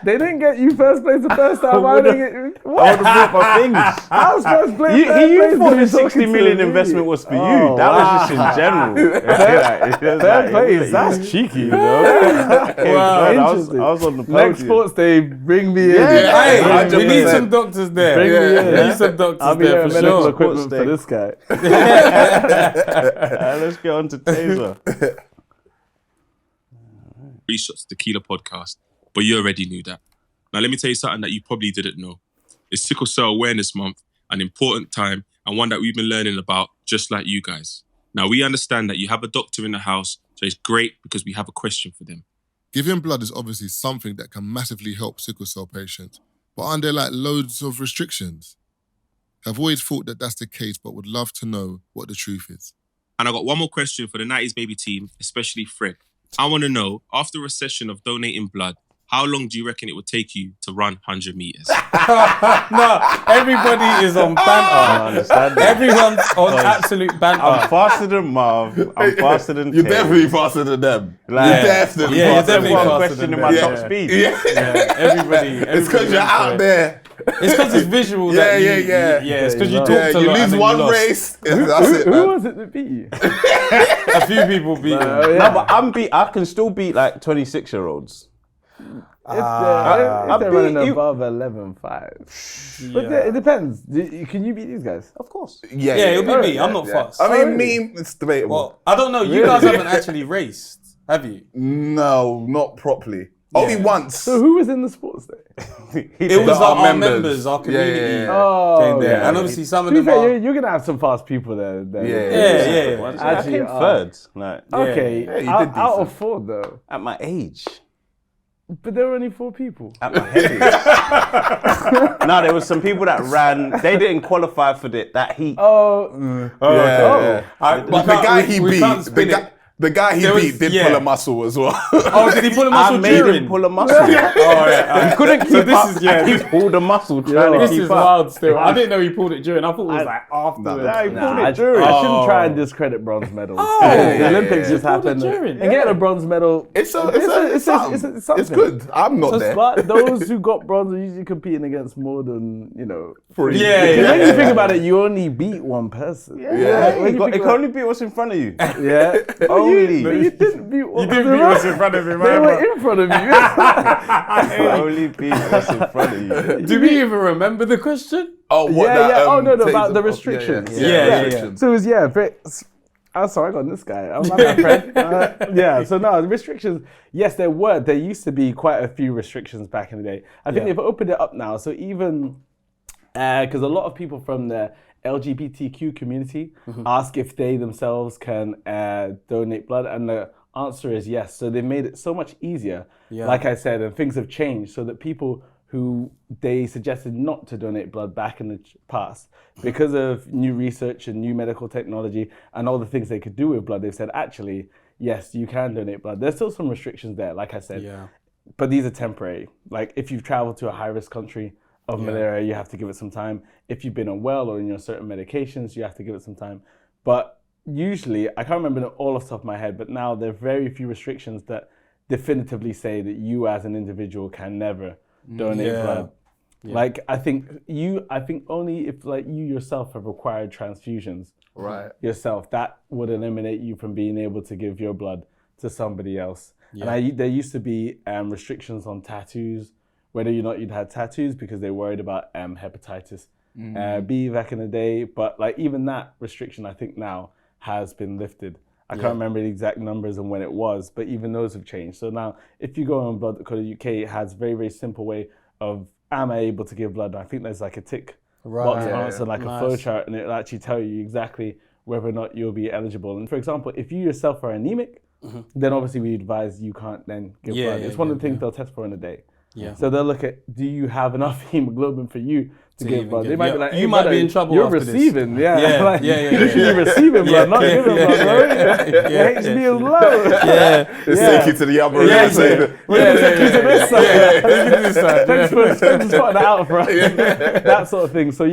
S4: They didn't get you first place the first time. Why did they get you?
S3: I
S4: What?
S3: would have brought my things.
S4: I was first place.
S3: You thought the 60 million investment was for you. That was just in general.
S4: Fair play. That's cheeky, you know.
S3: Wow. I
S4: Interesting.
S3: was on the podium.
S4: Next sports day, bring me in.
S1: Hey, we
S2: 100%.
S1: need some doctors there.
S4: Bring me in.
S1: We need some doctors
S4: I'll be
S1: there
S4: there
S1: for
S4: medical
S1: sure.
S4: equipment for this guy.
S3: Let's get on to Taser.
S8: Free Shots Tequila podcast. But you already knew that. Now, let me tell you something that you probably didn't know. It's Sickle Cell Awareness Month, an important time and one that we've been learning about just like you guys. Now, we understand that you have a doctor in the house, so it's great because we have a question for them.
S9: Giving blood is obviously something that can massively help sickle cell patients, but aren't there like loads of restrictions? I've always thought that that's the case, but would love to know what the truth is.
S8: And I got one more question for the 90s baby team, especially Fred. I want to know, after a session of donating blood, how long do you reckon it would take you to run 100 meters?
S1: No, everybody is on banter.
S3: I understand that.
S1: Everyone's on absolute banter.
S3: I'm faster than Marv. I'm faster than
S2: You're
S3: Tay.
S2: definitely faster than them.
S3: Like,
S2: You're definitely
S1: yeah, you're
S2: faster than
S1: definitely
S2: them.
S1: faster
S3: questioning
S1: than
S3: my
S1: them.
S3: top speed.
S2: Yeah.
S1: Everybody.
S2: It's because you're out there.
S1: It's because it's visual.
S2: Yeah,
S1: that you,
S2: yeah.
S1: Yeah, it's because you talked
S2: Yeah,
S1: a
S2: you
S1: lot and
S2: lose
S1: then
S2: one
S1: you lost.
S2: race. That's it,
S4: Who
S2: man.
S4: was it that beat you?
S1: A few people beat him.
S3: No, but I can still beat like 26-year-olds.
S4: If they're running
S3: beat you.
S4: above 11.5. But it depends. Can you beat these guys?
S3: Of course.
S1: Yeah, it'll be me. I'm not fast.
S2: I mean, it's debatable.
S1: Well, I don't know. You guys haven't actually raced. Have you?
S2: No, not properly. Only once.
S4: So who was in the sports day?
S1: It was
S2: our
S1: our
S2: members.
S1: members, our community.
S4: Oh,
S1: came there.
S4: yeah.
S1: And obviously some of
S4: To be
S1: them
S4: fair,
S1: are...
S4: you're gonna have some fast people there.
S1: Yeah.
S3: I came third. Like,
S4: Okay,
S2: Yeah, you
S4: out,
S2: did
S4: out
S2: decent.
S4: of 4 though.
S3: at my age.
S4: But there were only 4 people.
S3: At my heavy. No, there was some people that ran. They didn't qualify for that heat.
S2: But the guy he beat, the guy he beat did pull a muscle as well.
S1: Oh, did he pull a muscle
S3: I made
S1: during?
S3: him pull a muscle.
S1: He couldn't keep up.
S3: He pulled a muscle trying to
S1: This
S3: keep
S1: is
S3: up.
S1: wild still. I didn't know he pulled it during. I thought it was like afterwards.
S3: Nah, he pulled
S4: I
S3: it during.
S4: shouldn't try and discredit bronze medals.
S1: yeah,
S4: The Olympics just happened.
S1: during.
S4: And getting a bronze medal,
S2: It's something. It's good. I'm not there.
S4: But those who got bronze are usually competing against more than,
S2: Free.
S1: Yeah.
S4: When you think about it, you only beat one person.
S3: Yeah, it can only be what's in front of you.
S4: Yeah.
S3: Only.
S4: You didn't beat one.
S1: You didn't beat what's in front of him,
S4: They
S1: man.
S4: were in front of you.
S3: Only be what's in front of you.
S1: Do we even remember the question?
S2: Oh, what
S4: Yeah,
S2: that,
S4: yeah. Oh, no, about
S2: taser-
S4: the restrictions.
S1: Yeah.
S2: restrictions.
S4: So it was, I'm sorry, I got this guy. I'm not that friend. So no, the restrictions, yes, there were. There used to be quite a few restrictions back in the day. I think they've opened it up now. So even, because a lot of people from the LGBTQ community ask if they themselves can donate blood, and the answer is yes. So they've made it so much easier, like I said, and things have changed so that people who they suggested not to donate blood back in the past, because of new research and new medical technology and all the things they could do with blood, they've said, actually, yes, you can donate blood. There's still some restrictions there, like I said, but these are temporary. Like if you've traveled to a high-risk country of malaria, you have to give it some time. If you've been unwell or in your certain medications, you have to give it some time. But usually, I can't remember all off the top of my head, but now there are very few restrictions that definitively say that you as an individual can never donate blood. Like I think only if like you yourself have required transfusions yourself, that would eliminate you from being able to give your blood to somebody else. And there used to be restrictions on tattoos, whether or not you'd had tattoos, because they worried about hepatitis B back in the day. But like even that restriction, I think now has been lifted. I can't remember the exact numbers and when it was, but even those have changed. So now, if you go on Blood Code UK, it has a very, very simple way of, am I able to give blood? And I think there's like a tick box answer, like a flow chart, and it'll actually tell you exactly whether or not you'll be eligible. And for example, if you yourself are anemic, then obviously we advise you can't then give blood. It's one of the things they'll test for in a day. So they'll look at, do you have enough hemoglobin for you to give blood? They might be like, hey,
S1: you might be in trouble
S4: you're
S1: after
S4: receiving,
S1: this.
S4: You should be receiving blood, not giving blood, bro. Your HB is low.
S2: Let's take you to the other end.
S4: Take you to this side. Thanks for spotting that out for us. That sort of thing. So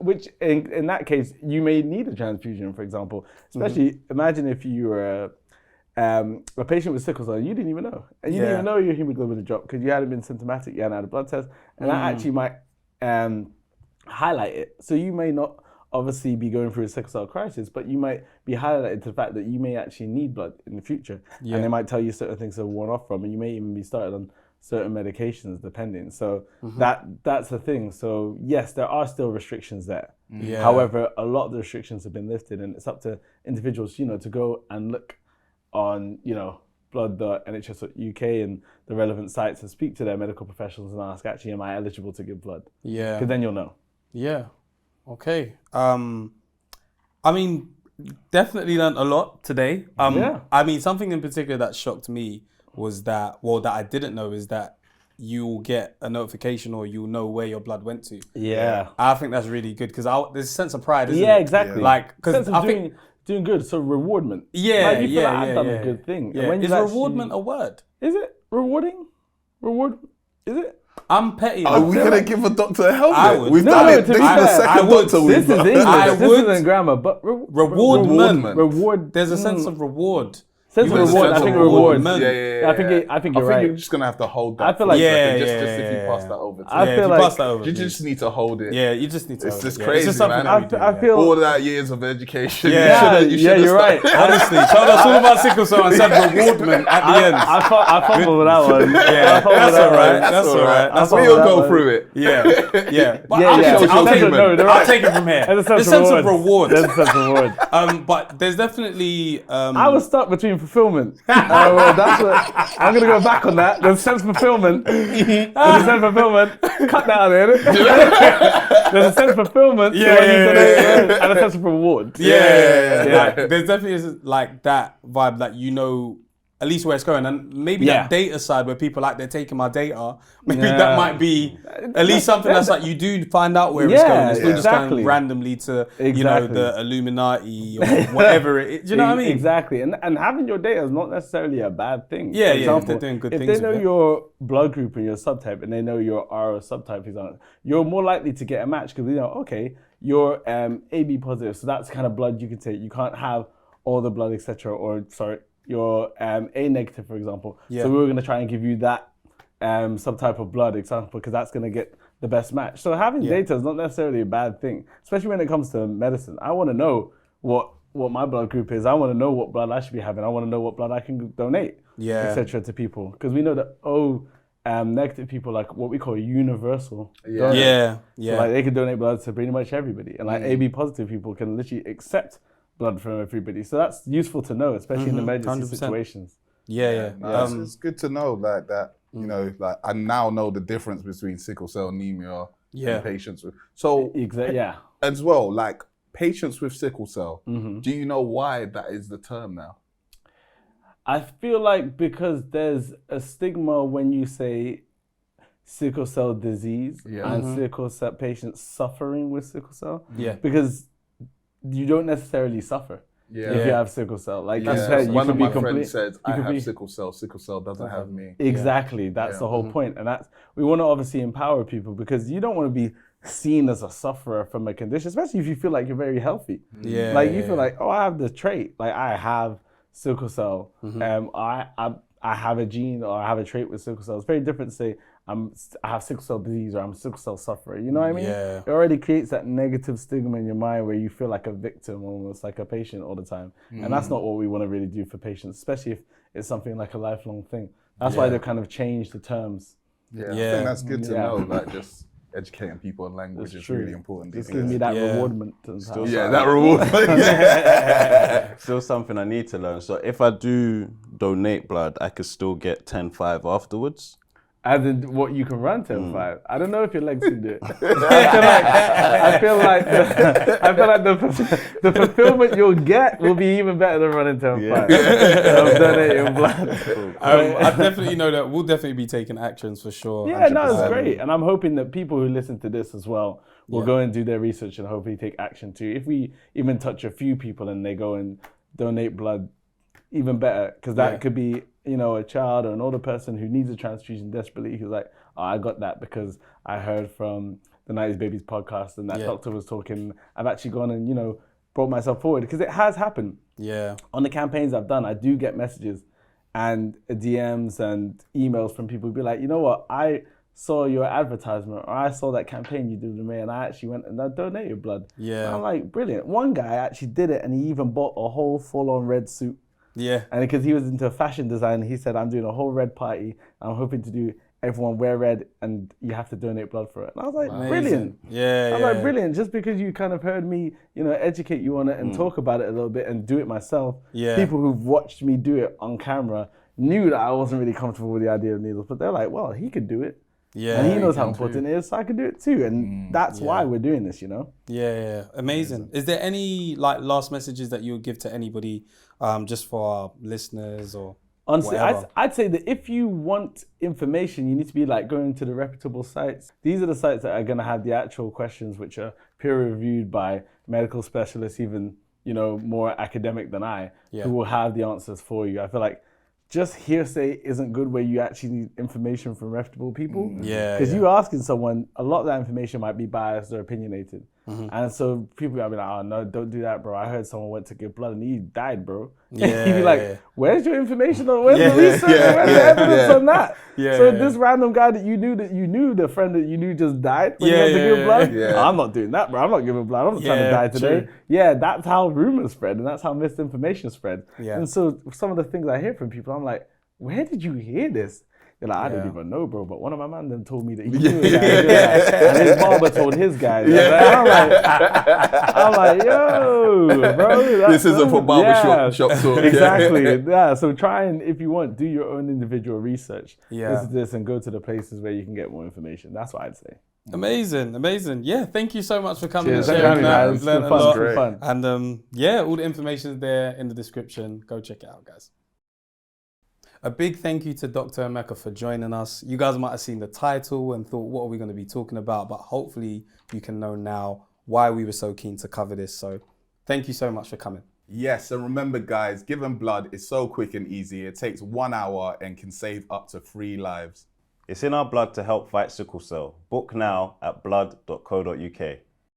S4: which in that case, you may need a transfusion, for example. Especially, imagine if you were a patient with sickle cell, you didn't even know. And you didn't even know your hemoglobin had dropped because you hadn't been symptomatic, you hadn't had a blood test. And that actually might highlight it. So you may not obviously be going through a sickle cell crisis, but you might be highlighted to the fact that you may actually need blood in the future. And they might tell you certain things to warn off from, and you may even be started on certain medications depending. So that's the thing. So yes, there are still restrictions there. However, a lot of the restrictions have been lifted, and it's up to individuals, to go and look on, blood.nhs.uk and the relevant sites and speak to their medical professionals and ask, actually, am I eligible to give blood? Because then you'll know.
S1: Okay. I mean, definitely learned a lot today. I mean, something in particular that shocked me was that I didn't know is that you'll get a notification or you'll know where your blood went to. I think that's really good because there's a sense of pride, isn't it?
S4: Exactly.
S1: Like, because I think
S4: doing good, so rewardment.
S1: I've
S4: done a good thing.
S1: And when is rewardment a word?
S4: Is it rewarding? Reward? Is it?
S1: I'm petty.
S2: Are we gonna give a doctor a helmet?
S1: I would.
S2: We've done it. This is the second doctor we've
S4: This is
S2: done.
S4: English. This isn't grammar, but
S1: rewardment.
S4: Reward.
S1: There's a sense of reward.
S4: Sense of reward. I think reward.
S2: Yeah.
S4: I think you're right.
S2: You're just gonna have to hold that.
S4: I feel like
S2: just if you pass that over. You just need to hold it.
S1: Yeah, you just need to.
S2: It's just crazy, man.
S4: I feel
S2: all that years of education.
S4: You're right.
S1: Honestly, told us all about sickle cell and said rewardment at the end.
S4: I fumbled with that one.
S1: That's all right.
S2: We'll go through it.
S1: I'll take it from here.
S4: There's
S1: a sense of reward.
S4: There's a sense of reward.
S1: But there's definitely.
S4: I was stuck between fulfillment. Well, that's what I'm gonna go back on that. There's a sense of fulfillment. There's a sense of fulfillment. Cut that out there. There's a sense of fulfillment. And a sense of reward.
S1: Yeah. Like, there's definitely like that vibe that you know at least where it's going, and maybe that data side where people like they're taking my data. Maybe that might be at least something that's like you do find out where it's going. It's not just going randomly to you know the Illuminati or whatever it is. Do you know what I mean?
S4: Exactly, and having your data is not necessarily a bad thing.
S1: Yeah, if they're doing good things.
S4: If they know your blood group and your subtype, and they know your RO subtype, for example, you're more likely to get a match because you know, okay, you're AB positive, so that's the kind of blood you can take. You can't have all the blood, etc. Or sorry, you're A negative, for example. So we were going to try and give you that subtype of blood example because that's going to get the best match. So having data is not necessarily a bad thing, especially when it comes to medicine. I want to know what my blood group is. I want to know what blood I should be having. I want to know what blood I can donate, etc. to people, because we know that negative people like what we call universal. So like they can donate blood to pretty much everybody, and like AB positive people can literally accept blood from everybody. So that's useful to know, especially in emergency 100%. Situations.
S2: It's good to know like that. You know, like I now know the difference between sickle cell anemia and patients with. So as well, like patients with sickle cell. Do you know why that is the term now?
S4: I feel like because there's a stigma when you say sickle cell disease and sickle cell patients suffering with sickle cell. Because you don't necessarily suffer if you have sickle cell. Like you said,
S2: one of my friends said, I have sickle cell. Sickle cell doesn't have me.
S4: Exactly. That's the whole point. And we want to obviously empower people because you don't want to be seen as a sufferer from a condition, especially if you feel like you're very healthy. Like you feel like, oh, I have the trait. Like I have sickle cell. I have a gene or I have a trait with sickle cell. It's very different to say I have sickle cell disease or I'm a sickle cell sufferer. You know what I mean? It already creates that negative stigma in your mind where you feel like a victim, almost like a patient all the time. And that's not what we want to really do for patients, especially if it's something like a lifelong thing. That's why they've kind of changed the terms.
S2: I think that's good to know. Like just educating people on language is really important.
S4: Just give me that rewardment.
S2: That reward.
S3: Still something I need to learn. So if I do donate blood, I could still get 10-5 afterwards.
S4: As in what you can run 10-5. I don't know if your legs can do it. I feel like the fulfillment you'll get will be even better than running 10-5. Donating blood.
S1: I definitely know that we'll definitely be taking actions for sure.
S4: Yeah, 100%. No, it's great. And I'm hoping that people who listen to this as well will go and do their research and hopefully take action too. If we even touch a few people and they go and donate blood, even better, because that could be, you know, a child or an older person who needs a transfusion desperately, who's like, oh, I got that because I heard from the 90s Babies podcast and that doctor was talking. I've actually gone and, you know, brought myself forward because it has happened. On the campaigns I've done, I do get messages and DMs and emails from people who be like, you know what, I saw your advertisement or I saw that campaign you did with me and I actually went and I donated blood. And I'm like, brilliant. One guy actually did it and he even bought a whole full-on red suit. And because he was into fashion design, he said, I'm doing a whole red party. I'm hoping to do everyone wear red and you have to donate blood for it. And I was like, brilliant. I was like, brilliant. Just because you kind of heard me, you know, educate you on it and talk about it a little bit and do it myself. People who've watched me do it on camera knew that I wasn't really comfortable with the idea of needles, but they're like, well, he could do it. And he knows how important it is, so I can do it too. And that's why we're doing this, you know?
S1: Amazing. Is there any like last messages that you would give to anybody just for our listeners or honestly,
S4: I'd say that if you want information, you need to be like going to the reputable sites. These are the sites that are going to have the actual questions, which are peer reviewed by medical specialists, even, you know, more academic than I, who will have the answers for you. I feel like just hearsay isn't good where you actually need information from reputable people. Because you asking someone, a lot of that information might be biased or opinionated. And so people will be like, oh no, don't do that, bro. I heard someone went to give blood and he died, bro. You'd be like, where's your information on, where's the research, where's the evidence on that? So this random guy that you knew, the friend that you knew just died when he had to give blood? Oh, I'm not doing that, bro. I'm not giving blood. I'm not trying to die today. That's how rumors spread and that's how misinformation spread. And so some of the things I hear from people, I'm like, where did you hear this? They're like, I don't even know, bro, but one of my man then told me that he knew a guy who did that. And his barber told his guy. I'm like, yo, bro.
S2: This isn't for barber shop talk.
S4: Exactly. Yeah. So try and, if you want, do your own individual research.
S1: Yeah.
S4: This and go to the places where you can get more information. That's what I'd say.
S1: Amazing. Yeah, thank you so much for coming
S4: Cheers.
S1: and sharing that.
S4: It's
S1: We've learned a
S4: fun.
S1: lot.
S4: Great. Fun.
S1: And yeah, all the information is there in the description. Go check it out, guys. A big thank you to Dr. Emeka for joining us. You guys might have seen the title and thought, what are we going to be talking about? But hopefully you can know now why we were so keen to cover this. So thank you so much for coming.
S2: Yes, and remember guys, giving blood is so quick and easy. It takes 1 hour and can save up to 3 lives.
S3: It's in our blood to help fight sickle cell. Book now at blood.co.uk.